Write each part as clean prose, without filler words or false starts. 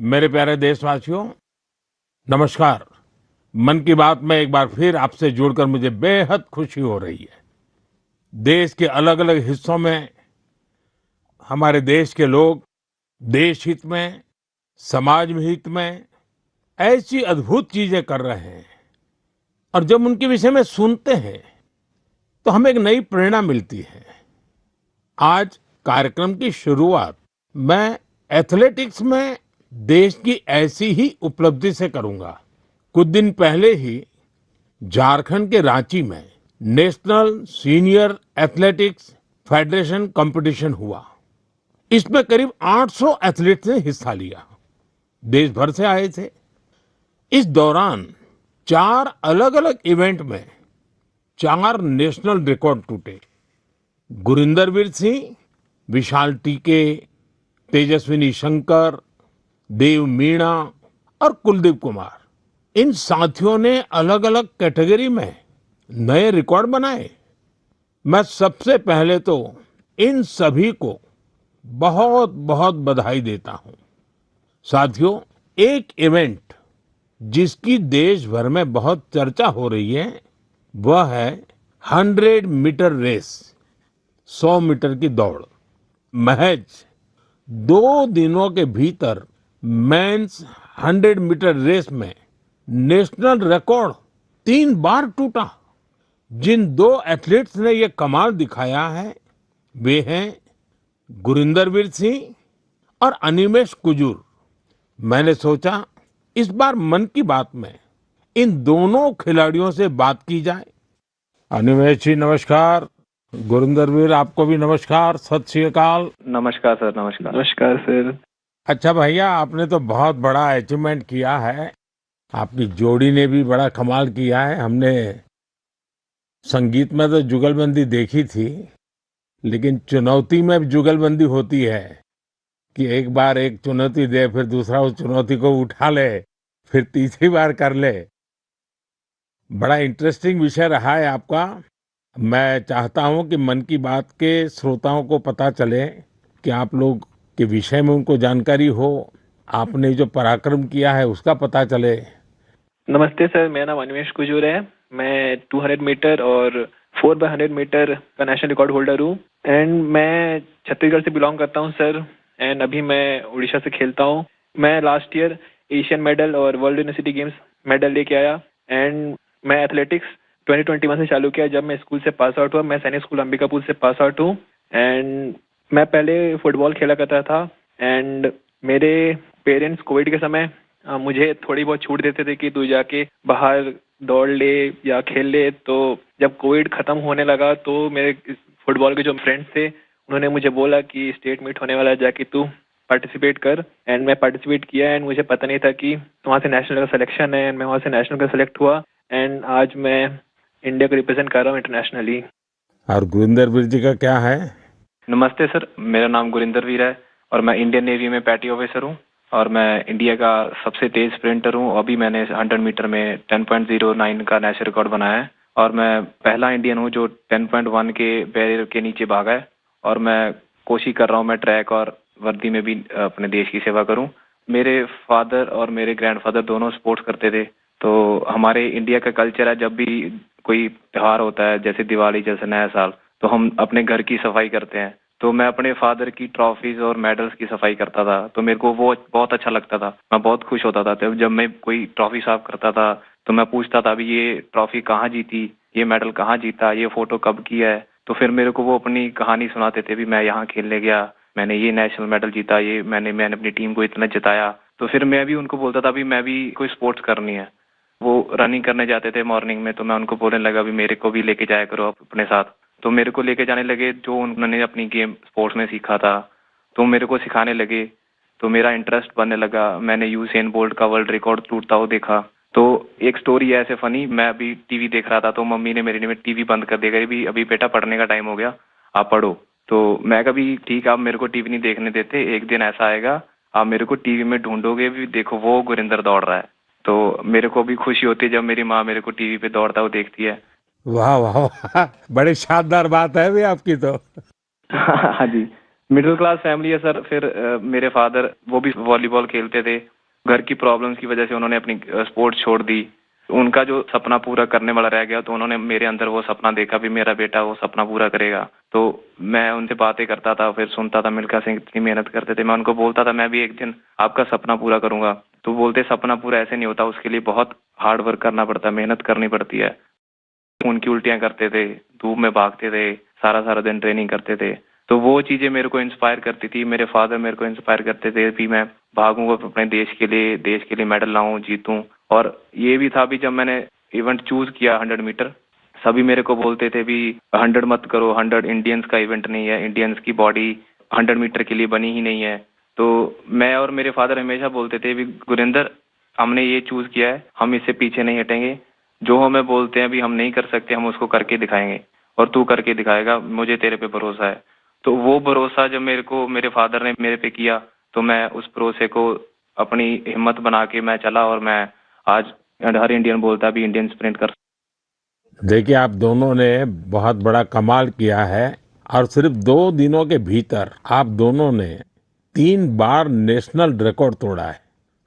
मेरे प्यारे देशवासियों, नमस्कार। मन की बात में एक बार फिर आपसे जुड़कर मुझे बेहद खुशी हो रही है। देश के अलग अलग हिस्सों में हमारे देश के लोग देश हित में, समाज में हित में ऐसी अद्भुत चीजें कर रहे हैं और जब उनके विषय में सुनते हैं तो हमें एक नई प्रेरणा मिलती है। आज कार्यक्रम की शुरुआत मैं एथलेटिक्स में देश की ऐसी ही उपलब्धि से करूंगा। कुछ दिन पहले ही झारखंड के रांची में national senior athletics federation competition हुआ। इसमें करीब 800 एथलीट्स ने हिस्सा लिया। देश भर से आए थे। इस दौरान 4 अलग-अलग इवेंट में 4 नेशनल रिकॉर्ड टूटे। गुरिंदर वीर सिंह, विशाल टीके, तेजस्विनी शंकर, देव मीणा और कुलदीप कुमार, इन साथियों ने अलग अलग कैटेगरी में नए रिकॉर्ड बनाए। मैं सबसे पहले तो इन सभी को बहुत बहुत बधाई देता हूं। साथियों, एक इवेंट जिसकी देश भर में बहुत चर्चा हो रही है वह है 100 मीटर रेस, 100 मीटर की दौड़। महज 2 दिनों के भीतर मेंस 100 मीटर रेस में नेशनल रिकॉर्ड 3 बार टूटा। जिन 2 एथलीट्स ने ये कमाल दिखाया है वे हैं गुरिंदर वीर सिंह और अनिमेष कुजूर। मैंने सोचा इस बार मन की बात में इन दोनों खिलाड़ियों से बात की जाए। अनिमेष जी नमस्कार। गुरिंदर वीर आपको भी नमस्कार, सत श्री अकाल। नमस्कार सर। नमस्कार। नमस्कार सर। अच्छा भैया, आपने तो बहुत बड़ा अचीवमेंट किया है। आपकी जोड़ी ने भी बड़ा कमाल किया है। हमने संगीत में तो जुगलबंदी देखी थी, लेकिन चुनौती में जुगलबंदी होती है कि एक बार एक चुनौती दे, फिर दूसरा उस चुनौती को उठा ले, फिर तीसरी बार कर ले। बड़ा इंटरेस्टिंग विषय रहा है आपका। मैं चाहता हूं कि मन की बात के श्रोताओं को पता चले कि आप लोग के विषय में उनको जानकारी हो, आपने जो पराक्रम किया है उसका पता चले। नमस्ते सर, मेरा नाम अनिमेष कुजूर है। मैं 200 मीटर और 4x100 मीटर का नेशनल रिकॉर्ड होल्डर हूँ एंड मैं छत्तीसगढ़ से बिलोंग करता हूँ सर। एंड अभी मैं उड़ीसा से खेलता हूँ। मैं लास्ट ईयर एशियन मेडल और वर्ल्ड यूनिवर्सिटी गेम्स मेडल लेके आया एंड मैं एथलेटिक्स 2021 से चालू किया जब मैं स्कूल से पास आउट हुआ। मैं सैनिक स्कूल अंबिकापुर से पास आउट हूँ एंड मैं पहले फुटबॉल खेला करता था एंड मेरे पेरेंट्स कोविड के समय मुझे थोड़ी बहुत छूट देते थे कि तू जाके बाहर दौड़ ले या खेल ले। तो जब कोविड खत्म होने लगा तो मेरे फुटबॉल के जो फ्रेंड्स थे उन्होंने मुझे बोला कि स्टेट मीट होने वाला है, जाके तू पार्टिसिपेट कर। एंड मैं पार्टिसिपेट किया एंड मुझे पता नहीं था कि वहाँ से नेशनल का सिलेक्शन है एंड मैं वहाँ से नेशनल का सिलेक्ट हुआ एंड आज मैं इंडिया को रिप्रेजेंट कर रहा हूँ इंटरनेशनली। और गुरिंदर वीर जी का क्या है? नमस्ते सर, मेरा नाम गुरिंदर वीर है और मैं इंडियन नेवी में पैटी ऑफिसर हूँ और मैं इंडिया का सबसे तेज स्प्रिंटर हूँ। अभी मैंने 100 मीटर में 10.09 का नेशनल रिकॉर्ड बनाया है और मैं पहला इंडियन हूँ जो 10.1 के बैरियर के नीचे भागा है। और मैं कोशिश कर रहा हूँ मैं ट्रैक और वर्दी में भी अपने देश की सेवा करूँ। मेरे फादर और मेरे ग्रैंडफादर दोनों स्पोर्ट्स करते थे, तो हमारे इंडिया का कल्चर है जब भी कोई त्योहार होता है जैसे दिवाली जैसे नया साल, तो हम अपने घर की सफाई करते हैं। तो मैं अपने फादर की ट्रॉफीज और मेडल्स की सफाई करता था, तो मेरे को वो बहुत अच्छा लगता था। मैं बहुत खुश होता था तब जब मैं कोई ट्रॉफी साफ करता था, तो मैं पूछता था अभी ये ट्रॉफी कहाँ जीती, ये मेडल कहाँ जीता, ये फोटो कब की है। तो फिर मेरे को वो अपनी कहानी सुनाते थे भी मैं यहाँ खेलने गया, मैंने ये नेशनल मेडल जीता, ये मैंने अपनी टीम को इतना जिताया। तो फिर मैं भी उनको बोलता था भी मैं भी कोई स्पोर्ट्स करनी है। वो रनिंग करने जाते थे मॉर्निंग में, तो मैं उनको बोलने लगा भी मेरे को भी लेके जाया करो आप अपने साथ। तो मेरे को लेके जाने लगे, जो उन्होंने अपनी गेम स्पोर्ट्स में सीखा था तो मेरे को सिखाने लगे, तो मेरा इंटरेस्ट बनने लगा। मैंने यूसेन बोल्ट का वर्ल्ड रिकॉर्ड टूटता हुआ देखा। तो एक स्टोरी है ऐसे फनी, मैं अभी टीवी देख रहा था तो मम्मी ने मेरी ने टीवी बंद कर दिया, भी अभी बेटा पढ़ने का टाइम हो गया, आप पढ़ो। तो मैं कभी ठीक आप मेरे को टीवी नहीं देखने देते, एक दिन ऐसा आएगा आप मेरे को टीवी में ढूंढोगे भी, देखो वो गुरिंदर दौड़ रहा है। तो मेरे को भी खुशी होती है जब मेरी माँ मेरे को टीवी पे दौड़ता हुआ देखती है। वाह वाह वाह, बड़ी शानदार बात है भी आपकी तो। हाँ जी, मिडिल क्लास फैमिली है सर। फिर मेरे फादर वो भी वॉलीबॉल खेलते थे घर की प्रॉब्लम्स की वजह से उन्होंने अपनी स्पोर्ट्स छोड़ दी। उनका जो सपना पूरा करने वाला रह गया, तो उन्होंने मेरे अंदर वो सपना देखा भी मेरा बेटा वो सपना पूरा करेगा। तो मैं उनसे बातें करता था, फिर सुनता था मिल्खा सिंह इतनी मेहनत करते थे। मैं उनको बोलता था मैं भी एक दिन आपका सपना पूरा करूंगा। तो बोलते सपना पूरा ऐसे नहीं होता, उसके लिए बहुत हार्ड वर्क करना पड़ता है, मेहनत करनी पड़ती है। उनकी उल्टियां करते थे, धूप में भागते थे, सारा सारा दिन ट्रेनिंग करते थे। तो वो चीजें मेरे को इंस्पायर करती थी। मेरे फादर मेरे को इंस्पायर करते थे कि मैं भागूंगा अपने देश के लिए मेडल लाऊं, जीतूं। और ये भी था भी जब मैंने इवेंट चूज किया 100 मीटर, सभी मेरे को बोलते थे भी 100 मत करो, 100 इंडियंस का इवेंट नहीं है, इंडियंस की बॉडी 100 मीटर के लिए बनी ही नहीं है। तो मैं और मेरे फादर हमेशा बोलते थे भी गुरिंदर, हमने ये चूज किया है, हम इससे पीछे नहीं हटेंगे। जो हमें बोलते हैं अभी हम नहीं कर सकते, हम उसको करके दिखाएंगे और तू करके दिखाएगा, मुझे तेरे पे भरोसा है। तो वो भरोसा जब मेरे को मेरे फादर ने मेरे पे किया, तो मैं उस भरोसे को अपनी हिम्मत बना के मैं चला और मैं आज हर इंडियन बोलता भी इंडियन स्प्रिंट कर। देखिए, आप दोनों ने बहुत बड़ा कमाल किया है और सिर्फ 2 दिनों के भीतर आप दोनों ने 3 बार नेशनल रिकॉर्ड तोड़ा है।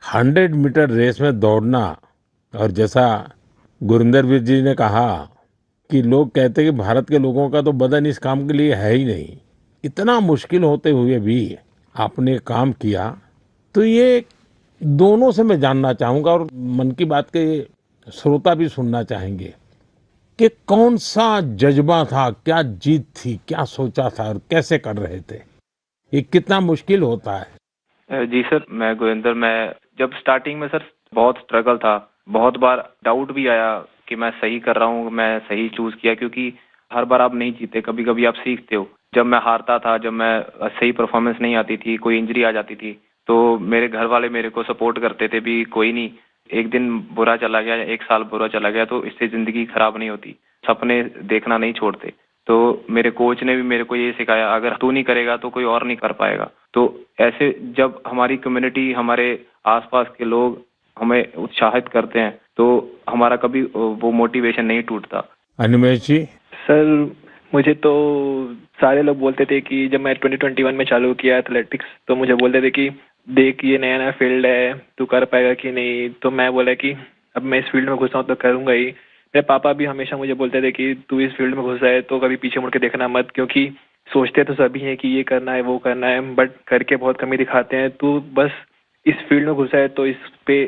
100 मीटर रेस में दौड़ना, और जैसा गुरिंदर वीर जी ने कहा कि लोग कहते हैं कि भारत के लोगों का तो बदन इस काम के लिए है ही नहीं, इतना मुश्किल होते हुए भी आपने काम किया। तो ये दोनों से मैं जानना चाहूंगा, और मन की बात के श्रोता भी सुनना चाहेंगे कि कौन सा जज्बा था, क्या जीत थी, क्या सोचा था और कैसे कर रहे थे? ये कितना मुश्किल होता है? जी सर, मैं गुरिंदर, मैं जब स्टार्टिंग में सर बहुत स्ट्रगल था, बहुत बार डाउट भी आया कि मैं सही कर रहा हूँ, मैं सही चूज किया, क्योंकि हर बार आप नहीं जीते, कभी कभी आप सीखते हो। जब मैं हारता था, जब मैं सही परफॉर्मेंस नहीं आती थी, कोई इंजरी आ जाती थी, तो मेरे घर वाले मेरे को सपोर्ट करते थे भी कोई नहीं, एक दिन बुरा चला गया या एक साल बुरा चला गया तो इससे जिंदगी खराब नहीं होती, सपने देखना नहीं छोड़ते। तो मेरे कोच ने भी मेरे को ये सिखाया, अगर तू नहीं करेगा तो कोई और नहीं कर पाएगा। तो ऐसे जब हमारी कम्युनिटी, हमारे आसपास के लोग हमें उत्साहित करते हैं, तो हमारा कभी वो मोटिवेशन नहीं टूटता। अनिमेष जी। सर मुझे तो सारे लोग बोलते थे कि जब मैं 2021 में चालू किया एथलेटिक्स, तो मुझे बोलते थे कि देख ये नया नया फील्ड है, तू कर पाएगा कि नहीं। तो मैं बोला कि अब मैं इस फील्ड में घुसा हूँ तो करूंगा ही। मेरे पापा भी हमेशा मुझे बोलते थे कि तू इस फील्ड में घुसा है तो कभी पीछे मुड़ के देखना मत, क्योंकि सोचते तो सभी हैं कि ये करना है वो करना है, बट करके बहुत कमी दिखाते हैं। तू बस इस फील्ड में घुसा है तो इस पे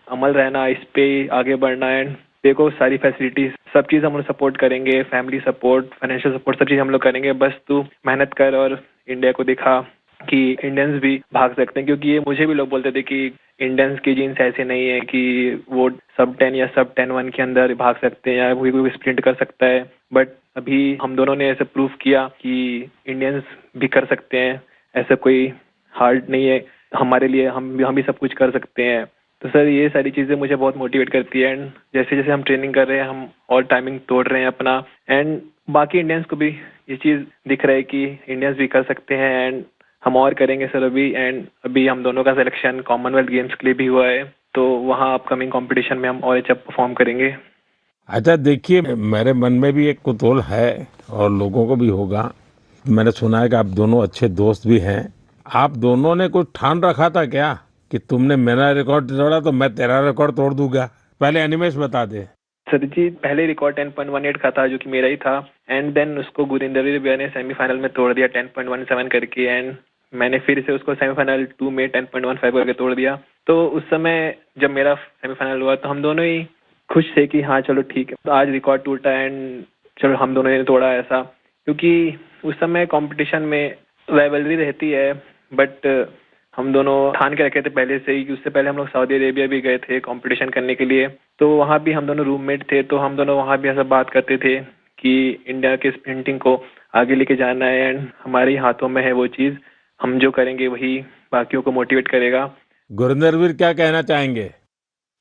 अमल रहना, इस पे आगे बढ़ना है। देखो सारी फैसिलिटीज सब चीज़ हम लोग सपोर्ट करेंगे, फैमिली सपोर्ट, फाइनेंशियल सपोर्ट, सब चीज़ हम लोग करेंगे, बस तू मेहनत कर और इंडिया को दिखा कि इंडियंस भी भाग सकते हैं। क्योंकि ये मुझे भी लोग बोलते थे कि इंडियंस की जीन्स ऐसे नहीं है कि वो सब 10 या सब 10-1 के अंदर भाग सकते हैं या कोई स्प्रिंट कर सकता है। बट अभी हम दोनों ने ऐसे प्रूव किया कि इंडियंस भी कर सकते हैं, ऐसा कोई हार्ड नहीं है हमारे लिए, हम भी सब कुछ कर सकते हैं। तो सर ये सारी चीज़ें मुझे बहुत मोटिवेट करती है। एंड जैसे जैसे हम ट्रेनिंग कर रहे हैं, हम और टाइमिंग तोड़ रहे हैं अपना, एंड बाकी इंडियंस को भी ये चीज़ दिख रहा है कि इंडियंस भी कर सकते हैं, एंड हम और करेंगे सर अभी। एंड अभी हम दोनों का सिलेक्शन कॉमनवेल्थ गेम्स के लिए भी हुआ है, तो वहाँ अपकमिंग कंपटीशन में हम और अच्छा परफॉर्म करेंगे। अच्छा, देखिए, मेरे मन में भी एक कुतूहल है और लोगों को भी होगा। मैंने सुना है कि आप दोनों अच्छे दोस्त भी हैं। आप दोनों ने कुछ ठान रखा था क्या कि तुमने मेरा रिकॉर्ड तोड़ा तो मैं तेरा रिकॉर्ड तोड़ दूंगा? पहले अनिमेष बता दे। सर जी पहले रिकॉर्ड 10.18 का था जो कि मेरा ही था, एंड देन उसको गुरिंदर भैया ने सेमीफाइनल में तोड़ दिया 10.17 करके, एंड मैंने फिर से उसको सेमीफाइनल 2 में 10.15 करके तोड़ दिया। तो उस समय जब मेरा सेमीफाइनल हुआ तो हम दोनों ही खुश थे कि हाँ चलो ठीक है, तो आज रिकॉर्ड टूटा एंड चलो हम दोनों ने तोड़ा ऐसा। क्योंकि उस समय कंपटीशन में राइवलरी रहती है, बट हम दोनों ठान के रखे थे पहले से ही कि उससे पहले हम लोग सऊदी अरेबिया भी गए थे कंपटीशन करने के लिए। तो वहाँ भी हम दोनों रूममेट थे, तो हम दोनों वहाँ भी ऐसा बात करते थे कि इंडिया के स्प्रिंटिंग को आगे लेके जाना है, एंड हमारे ही हाथों में है वो चीज़, हम जो करेंगे वही बाकियों को मोटिवेट करेगा। गुरिंदर वीर क्या कहना चाहेंगे?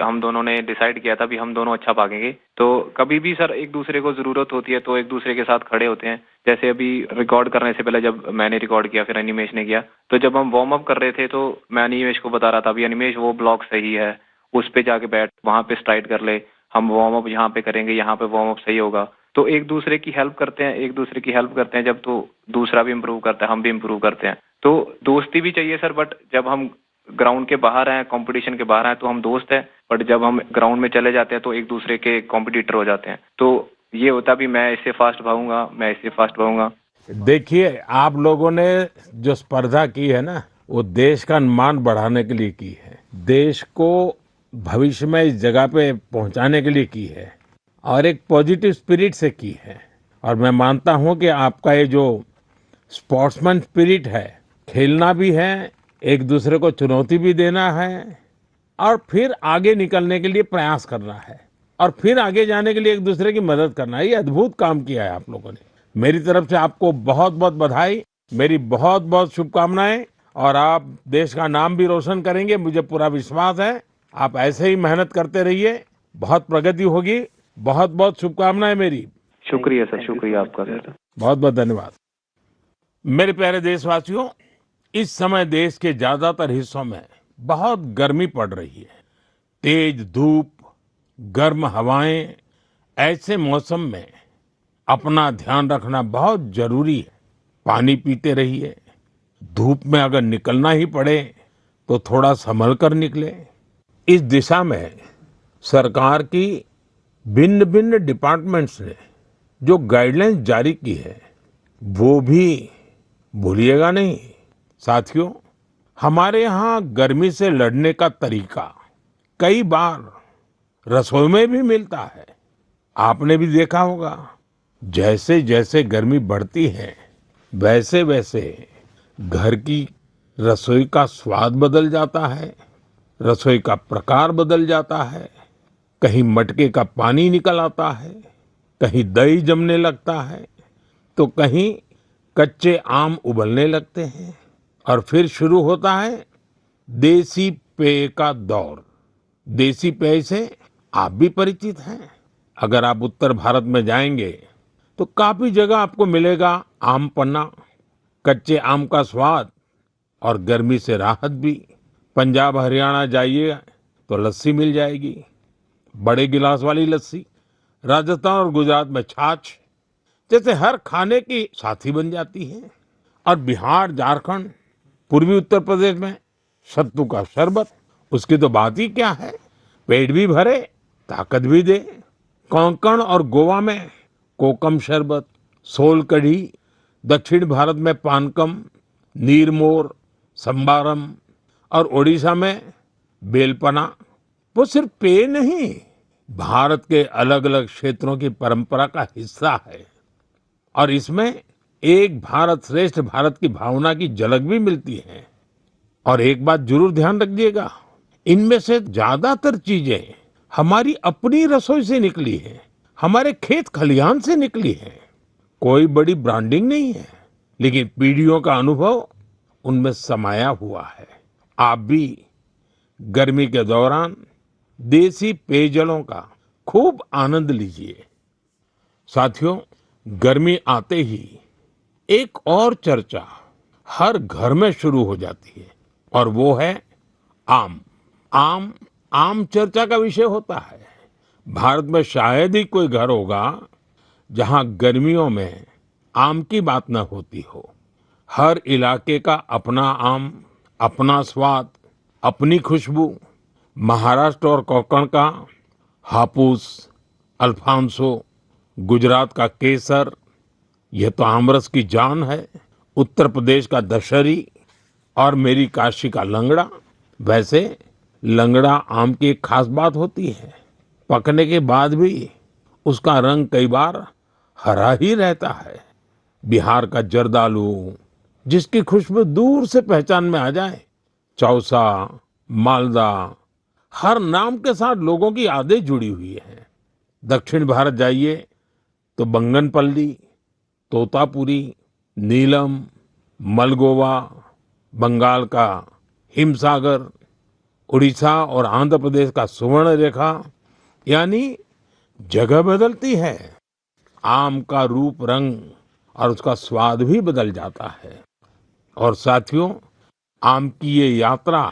हम दोनों ने डिसाइड किया था भी हम दोनों अच्छा भागेंगे। तो कभी भी सर एक दूसरे को जरूरत होती है तो एक दूसरे के साथ खड़े होते हैं। जैसे अभी रिकॉर्ड करने से पहले जब मैंने रिकॉर्ड किया, फिर अनिमेश ने किया, तो जब हम वार्म अप कर रहे थे तो मैं अनिमेश को बता रहा था, भी अनिमेश वो ब्लॉक सही है, उस पे जाके बैठ, वहां पे स्ट्राइड कर ले, हम वार्म अप यहाँ पे करेंगे, यहाँ पे वार्म अप सही होगा। तो एक दूसरे की हेल्प करते हैं, एक दूसरे की हेल्प करते हैं जब, तो दूसरा भी इम्प्रूव करता है, हम भी इम्प्रूव करते हैं। तो दोस्ती भी चाहिए सर, बट जब हम ग्राउंड के बाहर हैं, कंपटीशन के बाहर हैं तो हम दोस्त हैं, बट जब हम ग्राउंड में चले जाते हैं तो एक दूसरे के कॉम्पिटिटर हो जाते हैं। तो ये होता भी मैं इससे फास्ट भागूंगा, मैं इससे फास्ट भागूंगा। देखिए, आप लोगों ने जो स्पर्धा की है ना, वो देश का मान बढ़ाने के लिए की है, देश को भविष्य में इस जगह पे पहुंचाने के लिए की है और एक पॉजिटिव स्पिरिट से की है। और मैं मानता हूं कि आपका ये जो स्पोर्ट्समैन स्पिरिट है, खेलना भी है, एक दूसरे को चुनौती भी देना है और फिर आगे निकलने के लिए प्रयास करना है और फिर आगे जाने के लिए एक दूसरे की मदद करना है। ये अद्भुत काम किया है आप लोगों ने। मेरी तरफ से आपको बहुत बहुत बधाई, मेरी बहुत बहुत शुभकामनाएं और आप देश का नाम भी रोशन करेंगे, मुझे पूरा विश्वास है। आप ऐसे ही मेहनत करते रहिए, बहुत प्रगति होगी। बहुत बहुत शुभकामनाएं मेरी। शुक्रिया सर, शुक्रिया आपका सर। बहुत बहुत धन्यवाद। मेरे प्यारे देशवासियों, इस समय देश के ज्यादातर हिस्सों में बहुत गर्मी पड़ रही है। तेज धूप, गर्म हवाएं, ऐसे मौसम में अपना ध्यान रखना बहुत जरूरी है। पानी पीते रहिए। धूप में अगर निकलना ही पड़े तो थोड़ा संभल कर निकले। इस दिशा में सरकार की भिन्न भिन्न डिपार्टमेंट्स ने जो गाइडलाइंस जारी की है वो भी भूलिएगा नहीं। साथियों, हमारे यहाँ गर्मी से लड़ने का तरीका कई बार रसोई में भी मिलता है। आपने भी देखा होगा, जैसे जैसे गर्मी बढ़ती है वैसे वैसे घर की रसोई का स्वाद बदल जाता है, रसोई का प्रकार बदल जाता है। कहीं मटके का पानी निकल आता है, कहीं दही जमने लगता है, तो कहीं कच्चे आम उबलने लगते हैं और फिर शुरू होता है देसी पेय का दौर। देसी पेय से आप भी परिचित हैं। अगर आप उत्तर भारत में जाएंगे तो काफी जगह आपको मिलेगा आम पन्ना, कच्चे आम का स्वाद और गर्मी से राहत भी। पंजाब हरियाणा जाइए तो लस्सी मिल जाएगी, बड़े गिलास वाली लस्सी। राजस्थान और गुजरात में छाछ जैसे हर खाने की साथी बन जाती है। और बिहार, झारखंड, पूर्वी उत्तर प्रदेश में सत्तू का शरबत, उसकी तो बात ही क्या है। पेट भी भरे, ताकत भी दे। कोंकण और गोवा में कोकम शरबत, सोल कढ़ी, दक्षिण भारत में पानकम, नीरमोर, संबारम और ओडिशा में बेलपना। वो सिर्फ पेय नहीं, भारत के अलग अलग क्षेत्रों की परंपरा का हिस्सा है और इसमें एक भारत श्रेष्ठ भारत की भावना की झलक भी मिलती है। और एक बात जरूर ध्यान रखिएगा, इनमें से ज्यादातर चीजें हमारी अपनी रसोई से निकली है, हमारे खेत खलिहान से निकली है। कोई बड़ी ब्रांडिंग नहीं है, लेकिन पीढ़ियों का अनुभव उनमें समाया हुआ है। आप भी गर्मी के दौरान देसी पेयजलों का खूब आनंद लीजिए। साथियों, गर्मी आते ही एक और चर्चा हर घर में शुरू हो जाती है और वो है आम। आम आम चर्चा का विषय होता है। भारत में शायद ही कोई घर होगा जहां गर्मियों में आम की न होती हो। हर इलाके का अपना आम, अपना स्वाद, अपनी खुशबू। महाराष्ट्र और कोंकण का हापुस, अल्फांसो, गुजरात का केसर, यह तो आमरस की जान है। उत्तर प्रदेश का दशहरी और मेरी काशी का लंगड़ा। वैसे लंगड़ा आम की एक खास बात होती है, पकने के बाद भी उसका रंग कई बार हरा ही रहता है। बिहार का जर्दालू, जिसकी खुशबू दूर से पहचान में आ जाए। चौसा, मालदा, हर नाम के साथ लोगों की यादें जुड़ी हुई हैं। दक्षिण भारत जाइए तो बंगनपल्ली, तोतापुरी, नीलम, मलगोवा, बंगाल का हिमसागर, उड़ीसा और आंध्र प्रदेश का सुवर्ण रेखा, यानी जगह बदलती है, आम का रूप, रंग और उसका स्वाद भी बदल जाता है। और साथियों, आम की ये यात्रा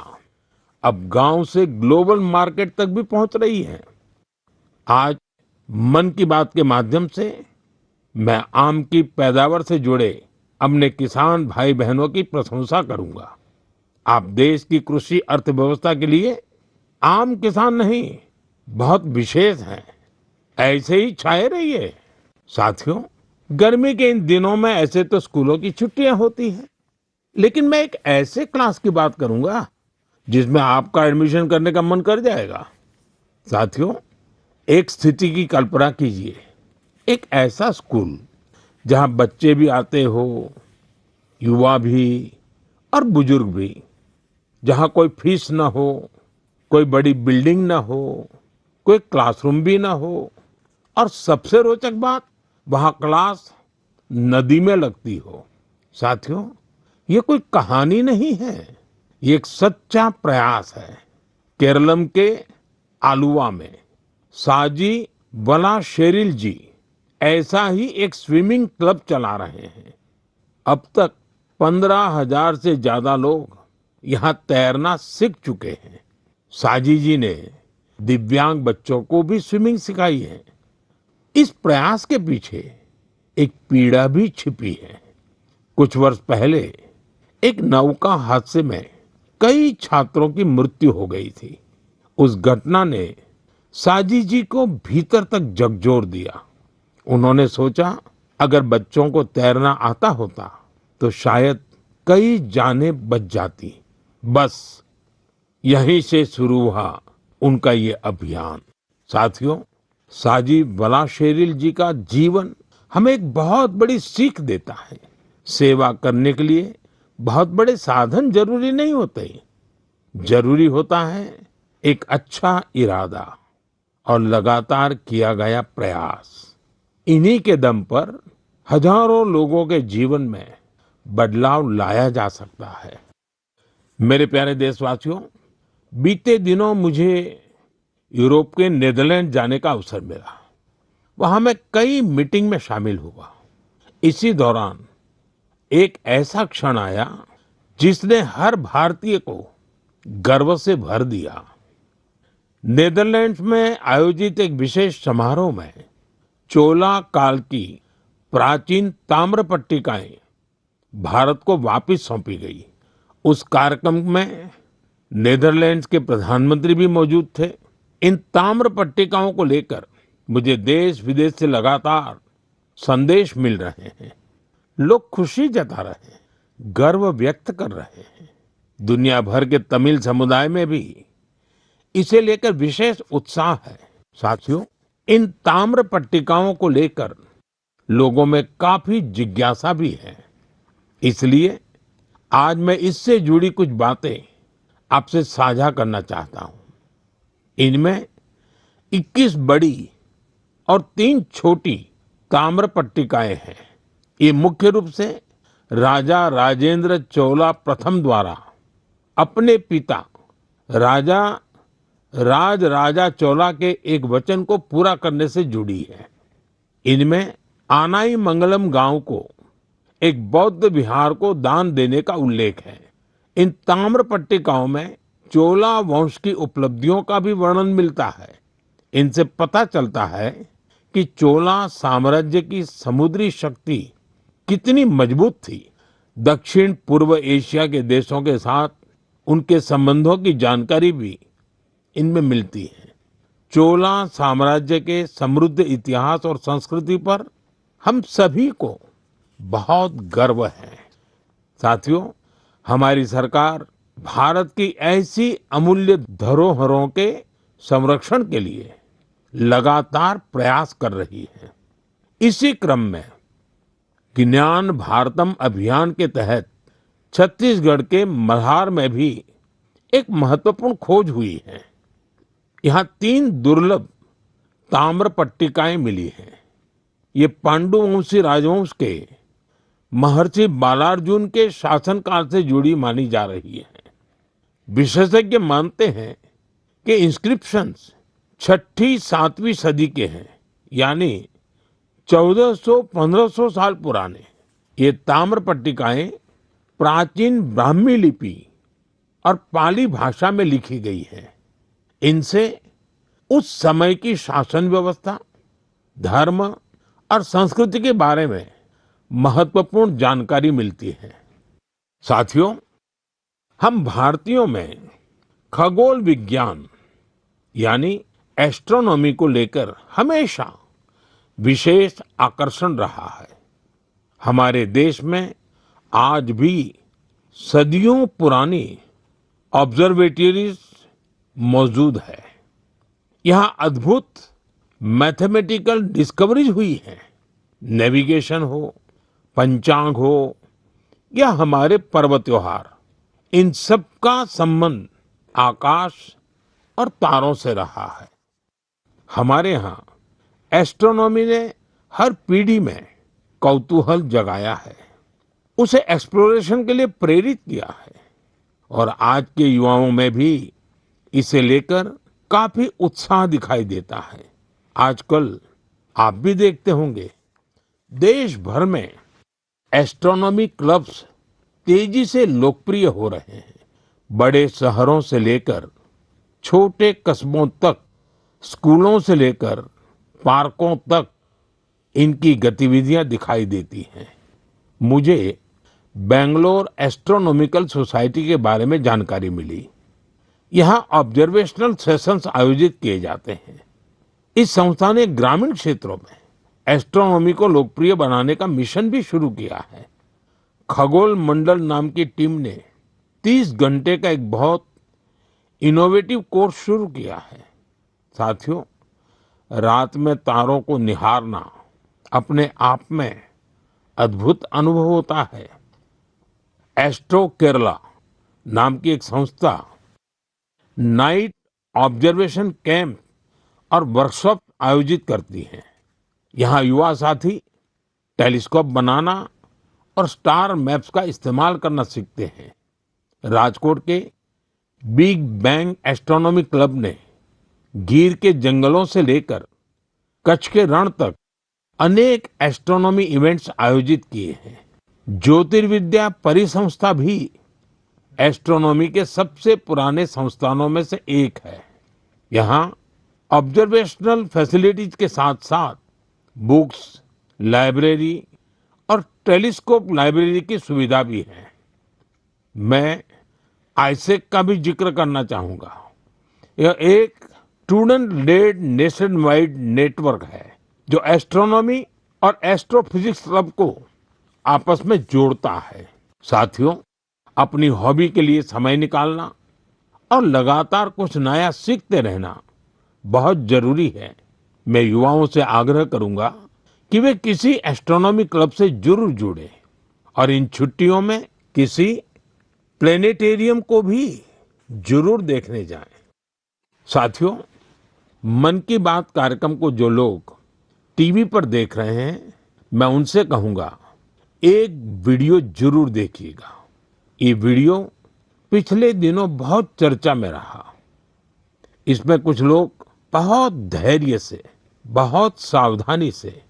अब गांव से ग्लोबल मार्केट तक भी पहुंच रही है। आज मन की बात के माध्यम से मैं आम की पैदावार से जुड़े अपने किसान भाई बहनों की प्रशंसा करूंगा। आप देश की कृषि अर्थव्यवस्था के लिए आम किसान नहीं, बहुत विशेष हैं। ऐसे ही छाए रहिए। साथियों, गर्मी के इन दिनों में ऐसे तो स्कूलों की छुट्टियां होती हैं, लेकिन मैं एक ऐसे क्लास की बात करूंगा जिसमें आपका एडमिशन करने का मन कर जाएगा। साथियों, एक स्थिति की कल्पना कीजिए, एक ऐसा स्कूल जहां बच्चे भी आते हो, युवा भी और बुजुर्ग भी, जहां कोई फीस ना हो, कोई बड़ी बिल्डिंग ना हो, कोई क्लासरूम भी ना हो, और सबसे रोचक बात, वहां क्लास नदी में लगती हो। साथियों, ये कोई कहानी नहीं है, ये एक सच्चा प्रयास है। केरलम के आलुवा में साजी वलाशेरिल जी ऐसा ही एक स्विमिंग क्लब चला रहे हैं। अब तक 15,000 से ज्यादा लोग यहाँ तैरना सीख चुके हैं। साजी जी ने दिव्यांग बच्चों को भी स्विमिंग सिखाई है। इस प्रयास के पीछे एक पीड़ा भी छिपी है। कुछ वर्ष पहले एक नौका हादसे में कई छात्रों की मृत्यु हो गई थी। उस घटना ने साजी जी को भीतर तक झकझोर दिया। उन्होंने सोचा, अगर बच्चों को तैरना आता होता तो शायद कई जानें बच जाती। बस यहीं से शुरू हुआ उनका ये अभियान। साथियों, साजी वलाशेरिल जी का जीवन हमें एक बहुत बड़ी सीख देता है। सेवा करने के लिए बहुत बड़े साधन जरूरी नहीं होते, जरूरी होता है एक अच्छा इरादा और लगातार किया गया प्रयास। इन्हीं के दम पर हजारों लोगों के जीवन में बदलाव लाया जा सकता है। मेरे प्यारे देशवासियों, बीते दिनों मुझे यूरोप के नीदरलैंड जाने का अवसर मिला। वहां मैं कई मीटिंग में शामिल हुआ। इसी दौरान एक ऐसा क्षण आया जिसने हर भारतीय को गर्व से भर दिया। नीदरलैंड्स में आयोजित एक विशेष समारोह में चोला काल की प्राचीन ताम्र पट्टिकाएं भारत को वापस सौंपी गई। उस कार्यक्रम में नीदरलैंड्स के प्रधानमंत्री भी मौजूद थे। इन ताम्र पट्टिकाओं को लेकर मुझे देश विदेश से लगातार संदेश मिल रहे हैं। लोग खुशी जता रहे हैं, गर्व व्यक्त कर रहे हैं। दुनिया भर के तमिल समुदाय में भी इसे लेकर विशेष उत्साह है। साथियों, इन ताम्र पट्टिकाओं को लेकर लोगों में काफी जिज्ञासा भी है। इसलिए आज मैं इससे जुड़ी कुछ बातें आपसे साझा करना चाहता हूं। इनमें 21 बड़ी और 3 छोटी ताम्र पट्टिकाएं हैं। ये मुख्य रूप से राजा राजेंद्र चोला प्रथम द्वारा अपने पिता राजा राजा चोला के एक वचन को पूरा करने से जुड़ी है। इनमें आनाई मंगलम गांव को एक बौद्ध विहार को दान देने का उल्लेख है। इन ताम्र पट्टिकाओं में चोला वंश की उपलब्धियों का भी वर्णन मिलता है। इनसे पता चलता है कि चोला साम्राज्य की समुद्री शक्ति कितनी मजबूत थी। दक्षिण पूर्व एशिया के देशों के साथ उनके संबंधों की जानकारी भी इनमें मिलती है। चोला साम्राज्य के समृद्ध इतिहास और संस्कृति पर हम सभी को बहुत गर्व है। साथियों, हमारी सरकार भारत की ऐसी अमूल्य धरोहरों के संरक्षण के लिए लगातार प्रयास कर रही है। इसी क्रम में ज्ञान भारतम अभियान के तहत छत्तीसगढ़ के मल्हार में भी एक महत्वपूर्ण खोज हुई है। यहाँ 3 दुर्लभ ताम्र पट्टिकाएं मिली हैं। ये पांडुवंशी राजवंश के महर्षि बालार्जुन के शासनकाल से जुड़ी मानी जा रही है। विशेषज्ञ मानते हैं कि इंस्क्रिप्शंस 6ठी 7वीं सदी के हैं, यानी 1400-1500 साल पुराने। ये ताम्र पट्टिकाएं प्राचीन ब्राह्मी लिपि और पाली भाषा में लिखी गई है। इनसे उस समय की शासन व्यवस्था, धर्म और संस्कृति के बारे में महत्वपूर्ण जानकारी मिलती है। साथियों, हम भारतीयों में खगोल विज्ञान यानी एस्ट्रोनॉमी को लेकर हमेशा विशेष आकर्षण रहा है। हमारे देश में आज भी सदियों पुरानी ऑब्जर्वेटरीज मौजूद है। यहाँ अद्भुत मैथमेटिकल डिस्कवरीज हुई है। नेविगेशन हो, पंचांग हो या हमारे पर्व त्योहार, इन सब का संबंध आकाश और तारों से रहा है। हमारे यहाँ एस्ट्रोनॉमी ने हर पीढ़ी में कौतूहल जगाया है, उसे एक्सप्लोरेशन के लिए प्रेरित किया है और आज के युवाओं में भी इसे लेकर काफी उत्साह दिखाई देता है। आजकल आप भी देखते होंगे, देश भर में एस्ट्रोनॉमी क्लब्स तेजी से लोकप्रिय हो रहे हैं। बड़े शहरों से लेकर छोटे कस्बों तक, स्कूलों से लेकर पार्कों तक इनकी गतिविधियां दिखाई देती हैं। मुझे बेंगलोर एस्ट्रोनॉमिकल सोसाइटी के बारे में जानकारी मिली। यहाँ ऑब्जर्वेशनल सेशंस आयोजित किए जाते हैं। इस संस्था ने ग्रामीण क्षेत्रों में एस्ट्रोनॉमी को लोकप्रिय बनाने का मिशन भी शुरू किया है। खगोल मंडल नाम की टीम ने 30 घंटे का एक बहुत इनोवेटिव कोर्स शुरू किया है। साथियों, रात में तारों को निहारना अपने आप में अद्भुत अनुभव होता है। एस्ट्रो केरला नाम की एक संस्था नाइट ऑब्जर्वेशन कैंप और वर्कशॉप आयोजित करती है। यहाँ युवा साथी टेलीस्कोप बनाना और स्टार मैप्स का इस्तेमाल करना सीखते हैं। राजकोट के बिग बैंग एस्ट्रोनॉमी क्लब ने गिर के जंगलों से लेकर कच्छ के रण तक अनेक एस्ट्रोनॉमी इवेंट्स आयोजित किए हैं। ज्योतिर्विद्या परिसंस्था भी एस्ट्रोनॉमी के सबसे पुराने संस्थानों में से एक है। यहाँ ऑब्जर्वेशनल फैसिलिटीज के साथ साथ बुक्स, लाइब्रेरी और टेलीस्कोप लाइब्रेरी की सुविधा भी है। मैं आईसेक का भी जिक्र करना चाहूंगा। यह एक student led nationwide network है जो एस्ट्रोनॉमी और एस्ट्रोफिजिक्स क्लब को आपस में जोड़ता है। साथियों, अपनी हॉबी के लिए समय निकालना और लगातार कुछ नया सीखते रहना बहुत जरूरी है। मैं युवाओं से आग्रह करूंगा कि वे किसी एस्ट्रोनॉमी क्लब से जरूर जुड़े और इन छुट्टियों में किसी प्लेनेटेरियम को भी जरूर देखने जाएं। साथियों, मन की बात कार्यक्रम को जो लोग टीवी पर देख रहे हैं, मैं उनसे कहूंगा एक वीडियो जरूर देखिएगा। ये वीडियो पिछले दिनों बहुत चर्चा में रहा। इसमें कुछ लोग बहुत धैर्य से, बहुत सावधानी से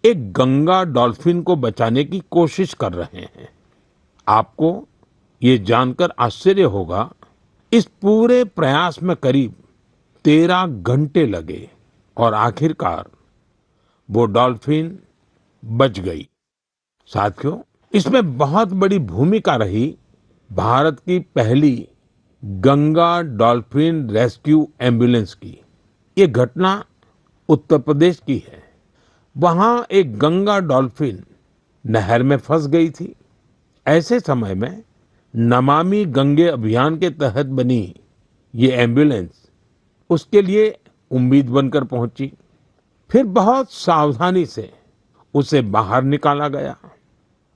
एक गंगा डॉल्फिन को बचाने की कोशिश कर रहे हैं। आपको ये जानकर आश्चर्य होगा, इस पूरे प्रयास में करीब 13 घंटे लगे और आखिरकार वो डॉल्फिन बच गई। साथियों, इसमें बहुत बड़ी भूमिका रही भारत की पहली गंगा डॉल्फिन रेस्क्यू एम्बुलेंस की। ये घटना उत्तर प्रदेश की है। वहां एक गंगा डॉल्फिन नहर में फंस गई थी। ऐसे समय में नमामि गंगे अभियान के तहत बनी ये एम्बुलेंस उसके लिए उम्मीद बनकर पहुंची। फिर बहुत सावधानी से उसे बाहर निकाला गया,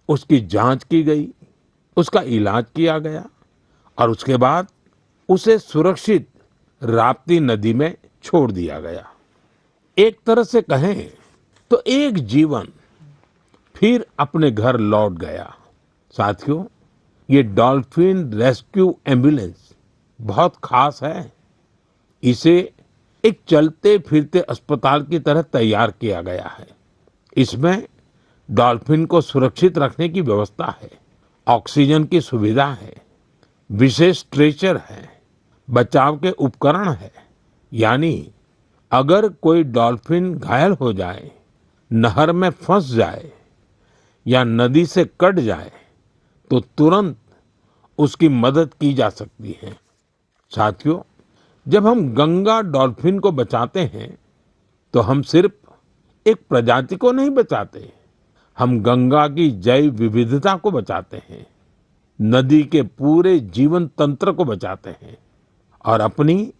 उसकी जांच की गई, उसका इलाज किया गया और उसके बाद उसे सुरक्षित राप्ती नदी में छोड़ दिया गया। एक तरह से कहें तो एक जीवन फिर अपने घर लौट गया। साथियों, ये डॉल्फिन रेस्क्यू एम्बुलेंस बहुत खास है। इसे एक चलते फिरते अस्पताल की तरह तैयार किया गया है। इसमें डॉल्फिन को सुरक्षित रखने की व्यवस्था है, ऑक्सीजन की सुविधा है, विशेष स्ट्रेचर है, बचाव के उपकरण है। यानी अगर कोई डॉल्फिन घायल हो जाए, नहर में फंस जाए या नदी से कट जाए तो तुरंत उसकी मदद की जा सकती है। साथियों, जब हम गंगा डॉल्फिन को बचाते हैं तो हम सिर्फ एक प्रजाति को नहीं बचाते, हम गंगा की जैव विविधता को बचाते हैं, नदी के पूरे जीवन तंत्र को बचाते हैं और अपनी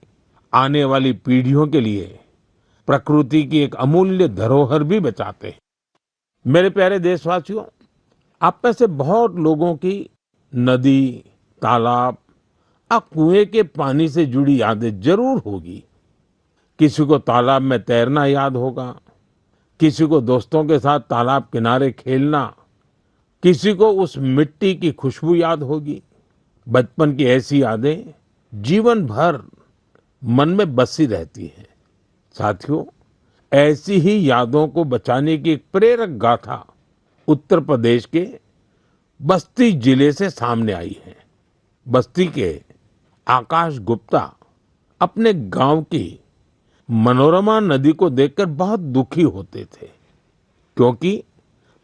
आने वाली पीढ़ियों के लिए प्रकृति की एक अमूल्य धरोहर भी बचाते हैं। मेरे प्यारे देशवासियों, आप में से बहुत लोगों की नदी, तालाब और कुएं के पानी से जुड़ी यादें जरूर होगी। किसी को तालाब में तैरना याद होगा, किसी को दोस्तों के साथ तालाब किनारे खेलना, किसी को उस मिट्टी की खुशबू याद होगी। बचपन की ऐसी यादें जीवन भर मन में बसी रहती हैं। साथियों, ऐसी ही यादों को बचाने की एक प्रेरक गाथा उत्तर प्रदेश के बस्ती जिले से सामने आई है। बस्ती के आकाश गुप्ता अपने गांव की मनोरमा नदी को देखकर बहुत दुखी होते थे, क्योंकि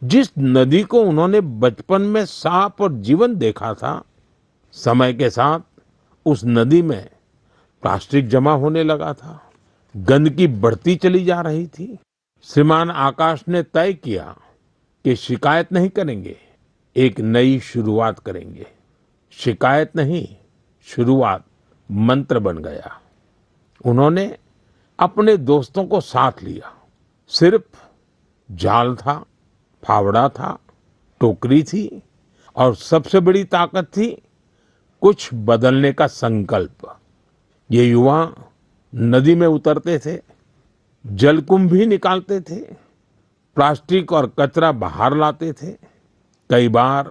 जिस नदी को उन्होंने बचपन में साफ और जीवन देखा था, समय के साथ उस नदी में प्लास्टिक जमा होने लगा था, गंदगी बढ़ती चली जा रही थी। श्रीमान आकाश ने तय किया कि शिकायत नहीं करेंगे, एक नई शुरुआत करेंगे। शिकायत नहीं, शुरुआत मंत्र बन गया। उन्होंने अपने दोस्तों को साथ लिया। सिर्फ जाल था, फावड़ा था, टोकरी थी और सबसे बड़ी ताकत थी कुछ बदलने का संकल्प। ये युवा नदी में उतरते थे, जलकुंभ भी निकालते थे, प्लास्टिक और कचरा बाहर लाते थे। कई बार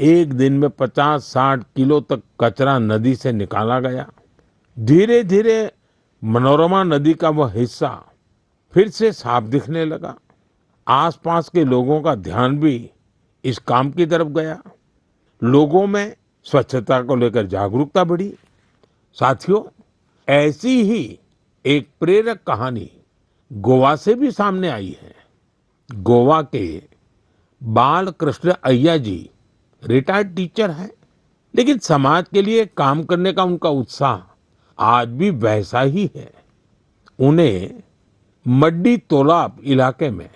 एक दिन में 50-60 किलो तक कचरा नदी से निकाला गया। धीरे धीरे मनोरमा नदी का वह हिस्सा फिर से साफ दिखने लगा। आसपास के लोगों का ध्यान भी इस काम की तरफ गया। लोगों में स्वच्छता को लेकर जागरूकता बढ़ी। साथियों, ऐसी ही एक प्रेरक कहानी गोवा से भी सामने आई है। गोवा के बाल कृष्ण अय्या जी रिटायर्ड टीचर हैं, लेकिन समाज के लिए काम करने का उनका उत्साह आज भी वैसा ही है। उन्हें मड्डी तोलाब इलाके में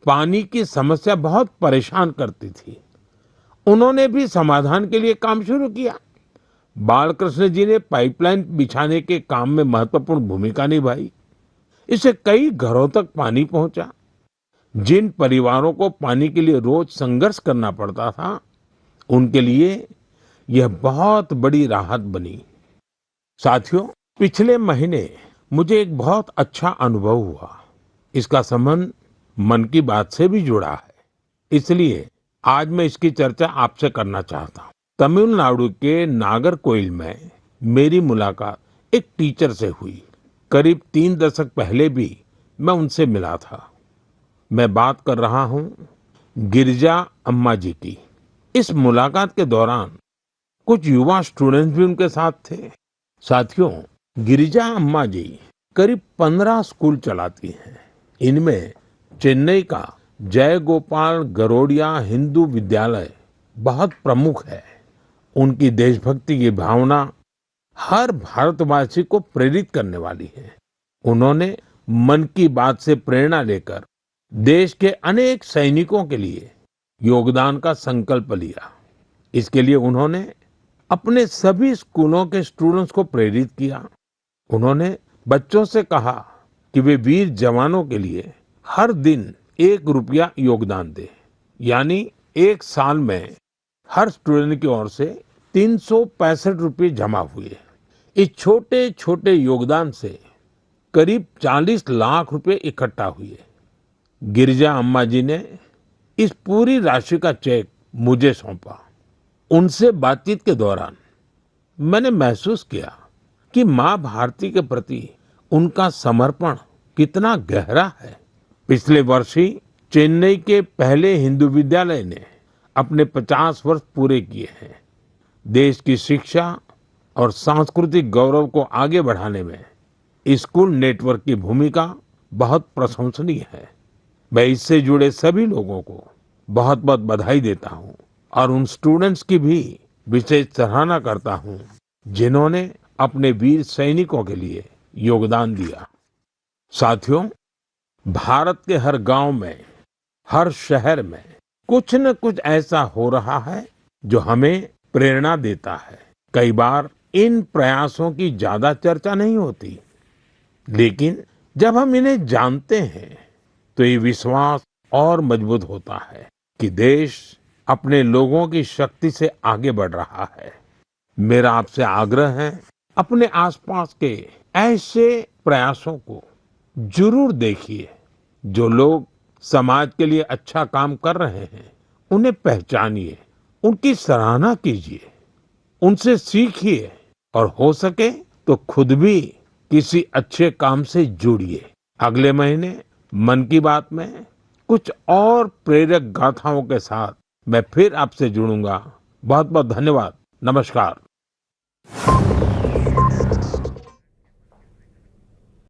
पानी की समस्या बहुत परेशान करती थी। उन्होंने भी समाधान के लिए काम शुरू किया। बालकृष्ण जी ने पाइपलाइन बिछाने के काम में महत्वपूर्ण भूमिका निभाई। इससे कई घरों तक पानी पहुंचा। जिन परिवारों को पानी के लिए रोज संघर्ष करना पड़ता था, उनके लिए यह बहुत बड़ी राहत बनी। साथियों, पिछले महीने मुझे एक बहुत अच्छा अनुभव हुआ। इसका संबंध मन की बात से भी जुड़ा है, इसलिए आज मैं इसकी चर्चा आपसे करना चाहता हूँ। तमिलनाडु के नागरकोइल में मेरी मुलाकात एक टीचर से हुई। करीब 3 दशक पहले भी मैं उनसे मिला था। मैं बात कर रहा हूँ गिरिजा अम्मा जी की। इस मुलाकात के दौरान कुछ युवा स्टूडेंट्स भी उनके साथ थे। साथियों, गिरिजा अम्मा जी करीब 15 स्कूल चलाती हैं। इनमें चेन्नई का जय गोपाल गरोडिया हिंदू विद्यालय बहुत प्रमुख है। उनकी देशभक्ति की भावना हर भारतवासी को प्रेरित करने वाली है। उन्होंने मन की बात से प्रेरणा लेकर देश के अनेक सैनिकों के लिए योगदान का संकल्प लिया। इसके लिए उन्होंने अपने सभी स्कूलों के स्टूडेंट्स को प्रेरित किया। उन्होंने बच्चों से कहा कि वे वीर जवानों के लिए हर दिन 1 रुपया योगदान दें। यानी एक साल में हर स्टूडेंट की ओर से 365 रुपये जमा हुए। इस छोटे छोटे योगदान से करीब 40 लाख रुपए इकट्ठा हुए। गिरिजा अम्मा जी ने इस पूरी राशि का चेक मुझे सौंपा। उनसे बातचीत के दौरान मैंने महसूस किया कि माँ भारती के प्रति उनका समर्पण कितना गहरा है। पिछले वर्ष ही चेन्नई के पहले हिंदू विद्यालय ने अपने 50 वर्ष पूरे किए हैं। देश की शिक्षा और सांस्कृतिक गौरव को आगे बढ़ाने में स्कूल नेटवर्क की भूमिका बहुत प्रशंसनीय है। मैं इससे जुड़े सभी लोगों को बहुत बहुत बधाई देता हूँ और उन स्टूडेंट्स की भी विशेष सराहना करता हूं जिन्होंने अपने वीर सैनिकों के लिए योगदान दिया। साथियों, भारत के हर गांव में, हर शहर में कुछ न कुछ ऐसा हो रहा है जो हमें प्रेरणा देता है। कई बार इन प्रयासों की ज्यादा चर्चा नहीं होती, लेकिन जब हम इन्हें जानते हैं तो ये विश्वास और मजबूत होता है कि देश अपने लोगों की शक्ति से आगे बढ़ रहा है। मेरा आपसे आग्रह है, अपने आसपास के ऐसे प्रयासों को जरूर देखिए। जो लोग समाज के लिए अच्छा काम कर रहे हैं, उन्हें पहचानिए, उनकी सराहना कीजिए, उनसे सीखिए और हो सके तो खुद भी किसी अच्छे काम से जुड़िए। अगले महीने मन की बात में कुछ और प्रेरक गाथाओं के साथ मैं फिर आपसे जुड़ूंगा। बहुत बहुत धन्यवाद। नमस्कार।